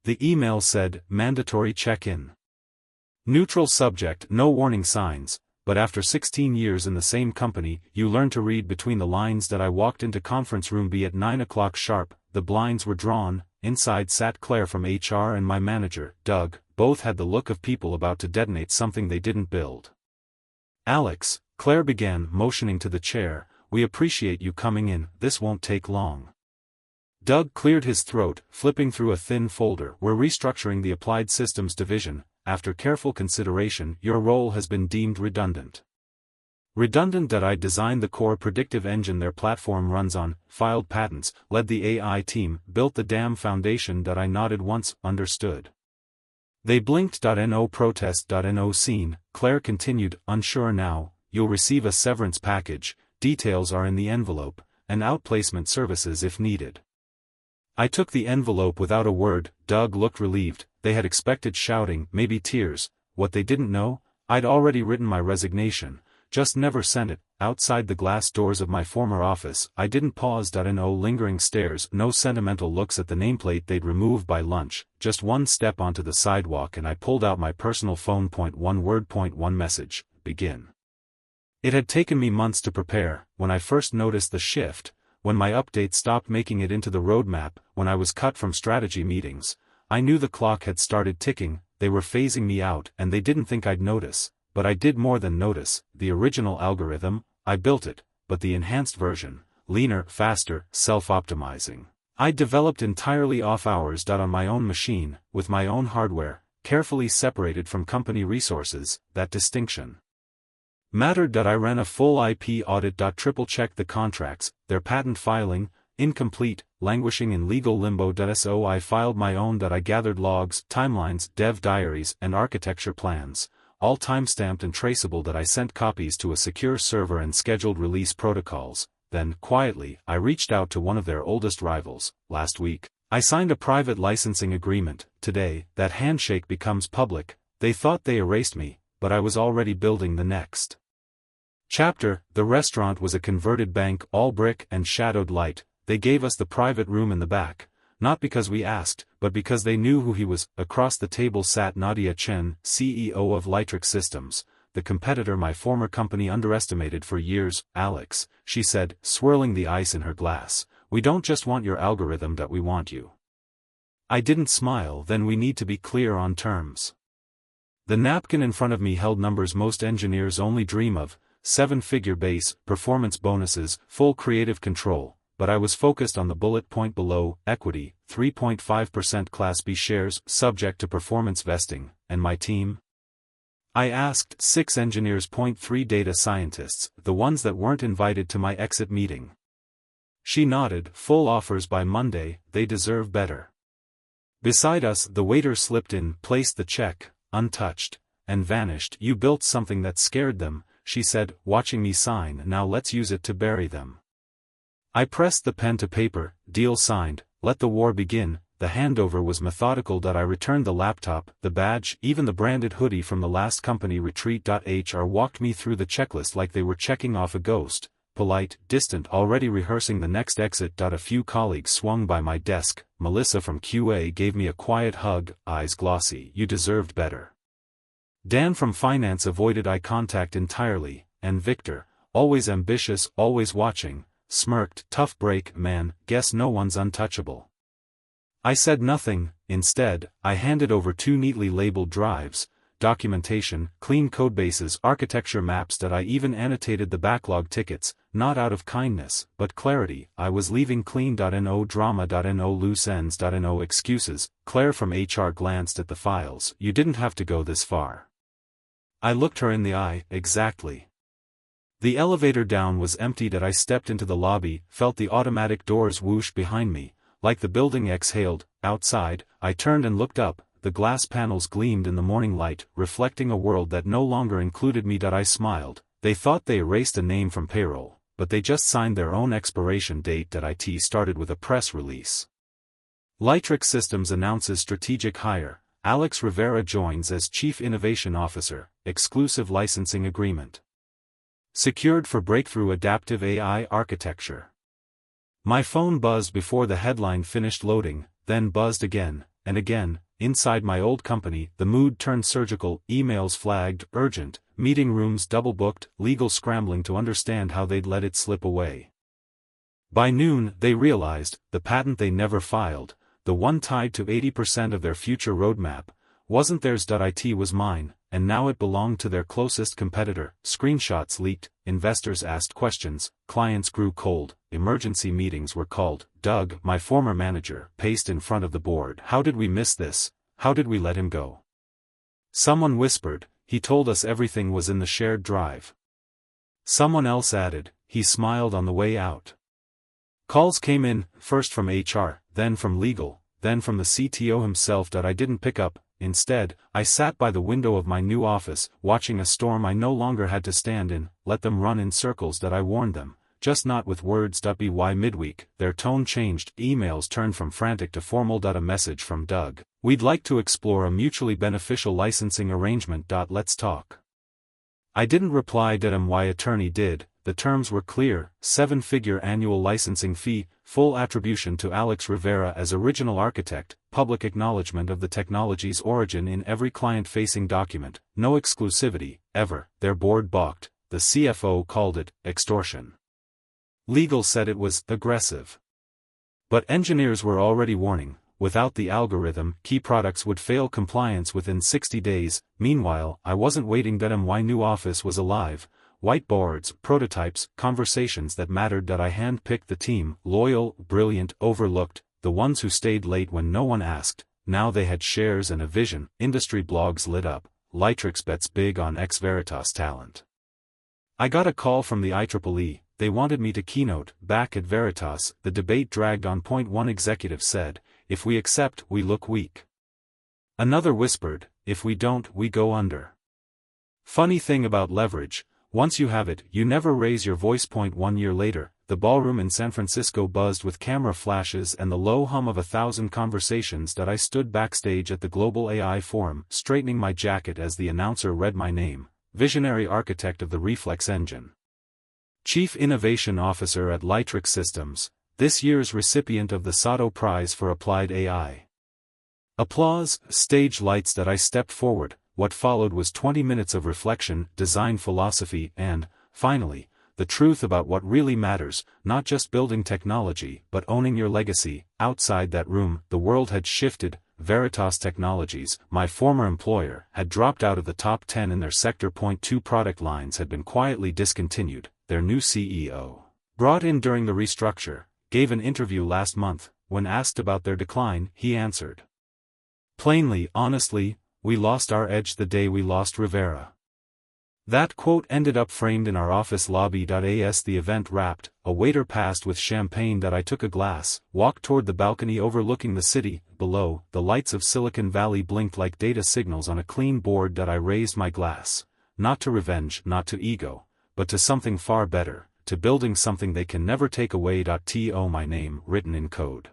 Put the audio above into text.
The email said, mandatory check-in. Neutral subject, no warning signs, but after 16 years in the same company, you learn to read between the lines that I walked into conference room B at 9 o'clock sharp, the blinds were drawn, inside sat Claire from HR and my manager, Doug, both had the look of people about to detonate something they didn't build. Alex, Claire began, motioning to the chair, we appreciate you coming in, this won't take long. Doug cleared his throat, flipping through a thin folder. We're restructuring the Applied Systems division. After careful consideration, your role has been deemed redundant. Redundant that I designed the core predictive engine their platform runs on, filed patents, led the AI team, built the damn foundation that I nodded once, understood. They blinked. No protest. No scene, Claire continued, unsure now, you'll receive a severance package, details are in the envelope, and outplacement services if needed. I took the envelope without a word. Doug looked relieved. They had expected shouting, maybe tears. What they didn't know, I'd already written my resignation, just never sent it. Outside the glass doors of my former office, I didn't pause. No lingering stares, no sentimental looks at the nameplate they'd removed by lunch, just one step onto the sidewalk and I pulled out my personal phone. One word. One message, begin. It had taken me months to prepare. When I first noticed the shift, when my update stopped making it into the roadmap, when I was cut from strategy meetings, I knew the clock had started ticking. They were phasing me out and they didn't think I'd notice, but I did more than notice. The original algorithm, I built it, but the enhanced version, leaner, faster, self-optimizing, I developed entirely off hours. On my own machine, with my own hardware, carefully separated from company resources. That distinction mattered. I ran a full IP audit. Triple-checked the contracts, their patent filing, incomplete, languishing in legal limbo. So I filed my own. I gathered logs, timelines, dev diaries, and architecture plans, all timestamped and traceable. I sent copies to a secure server and scheduled release protocols. Then, quietly, I reached out to one of their oldest rivals. Last week, I signed a private licensing agreement. Today, that handshake becomes public. They thought they erased me, but I was already building the next chapter. The restaurant was a converted bank, all brick and shadowed light. They gave us the private room in the back, not because we asked, but because they knew who he was. Across the table sat Nadia Chen, CEO of Litrix Systems, the competitor my former company underestimated for years. Alex, she said, swirling the ice in her glass, we don't just want your algorithm. We want you. I didn't smile. Then we need to be clear on terms. The napkin in front of me held numbers most engineers only dream of: 7-figure base, performance bonuses, full creative control. But I was focused on the bullet point below: equity, 3.5% Class B shares, subject to performance vesting, and my team. I asked 6 engineers. 3 data scientists, the ones that weren't invited to my exit meeting. She nodded. Full offers by Monday, they deserve better. Beside us, the waiter slipped in, placed the check, untouched, and vanished. You built something that scared them, she said, watching me sign. Now let's use it to bury them. I pressed the pen to paper. Deal signed. Let the war begin. The handover was methodical. I returned the laptop, the badge, even the branded hoodie from the last company retreat. HR walked me through the checklist like they were checking off a ghost, polite, distant, already rehearsing the next exit. A few colleagues swung by my desk. Melissa from QA gave me a quiet hug, eyes glossy. You deserved better. Dan from finance avoided eye contact entirely, and Victor, always ambitious, always watching, smirked. Tough break, man, guess no one's untouchable. I said nothing. Instead, I handed over 2 neatly labeled drives, documentation, clean codebases, architecture maps. I even annotated the backlog tickets, not out of kindness, but clarity. I was leaving clean. No drama. No loose ends. No excuses. Claire from HR glanced at the files. You didn't have to go this far. I looked her in the eye. Exactly. The elevator down was empty. I stepped into the lobby, felt the automatic doors whoosh behind me, like the building exhaled. Outside, I turned and looked up. The glass panels gleamed in the morning light, reflecting a world that no longer included me. I smiled. They thought they erased a name from payroll, but they just signed their own expiration date. IT started with a press release. Litrix Systems announces strategic hire. Alex Rivera joins as Chief Innovation Officer, exclusive licensing agreement secured for breakthrough adaptive AI architecture. My phone buzzed before the headline finished loading, then buzzed again, and again, inside my old company, the mood turned surgical, emails flagged, urgent, meeting rooms double-booked, legal scrambling to understand how they'd let it slip away. By noon, they realized, the patent they never filed, the one tied to 80% of their future roadmap, wasn't theirs. It was mine, and now it belonged to their closest competitor. Screenshots leaked, investors asked questions, clients grew cold, emergency meetings were called. Doug, my former manager, paced in front of the board. How did we miss this? How did we let him go? Someone whispered, he told us everything was in the shared drive. Someone else added, he smiled on the way out. Calls came in, first from HR, then from legal, then from the CTO himself. I didn't pick up. Instead, I sat by the window of my new office, watching a storm I no longer had to stand in. Let them run in circles. I warned them, just not with words. By midweek, their tone changed, emails turned from frantic to formal. A message from Doug. We'd like to explore a mutually beneficial licensing arrangement. Let's talk. I didn't reply. My attorney did. The terms were clear: 7-figure annual licensing fee, full attribution to Alex Rivera as original architect, public acknowledgement of the technology's origin in every client-facing document, no exclusivity, ever. Their board balked. The CFO called it extortion. Legal said it was aggressive. But engineers were already warning, without the algorithm, key products would fail compliance within 60 days. Meanwhile, I wasn't waiting. My new office was alive. Whiteboards, prototypes, conversations that mattered. I handpicked the team, loyal, brilliant, overlooked, the ones who stayed late when no one asked. Now they had shares and a vision. Industry blogs lit up. Litrix bets big on ex-Veritas talent. I got a call from the IEEE. They wanted me to keynote. Back at Veritas, the debate dragged on. One executive said, if we accept, we look weak. Another whispered, if we don't, we go under. Funny thing about leverage, once you have it, you never raise your voice. 1 year later, the ballroom in San Francisco buzzed with camera flashes and the low hum of 1,000 conversations. I stood backstage at the Global AI Forum, straightening my jacket as the announcer read my name, visionary architect of the Reflex Engine. Chief Innovation Officer at Litrix Systems, this year's recipient of the Sato Prize for Applied AI. Applause, stage lights. I stepped forward. What followed was 20 minutes of reflection, design philosophy, and, finally, the truth about what really matters, not just building technology, but owning your legacy. Outside that room, the world had shifted. Veritas Technologies, my former employer, had dropped out of the top 10 in their sector. 2 product lines had been quietly discontinued. Their new CEO, brought in during the restructure, gave an interview last month. When asked about their decline, he answered, plainly, honestly, we lost our edge the day we lost Rivera. That quote ended up framed in our office lobby. As the event wrapped, a waiter passed with champagne. I took a glass, walked toward the balcony overlooking the city. Below, the lights of Silicon Valley blinked like data signals on a clean board. I raised my glass, not to revenge, not to ego, but to something far better, to building something they can never take away. To my name written in code.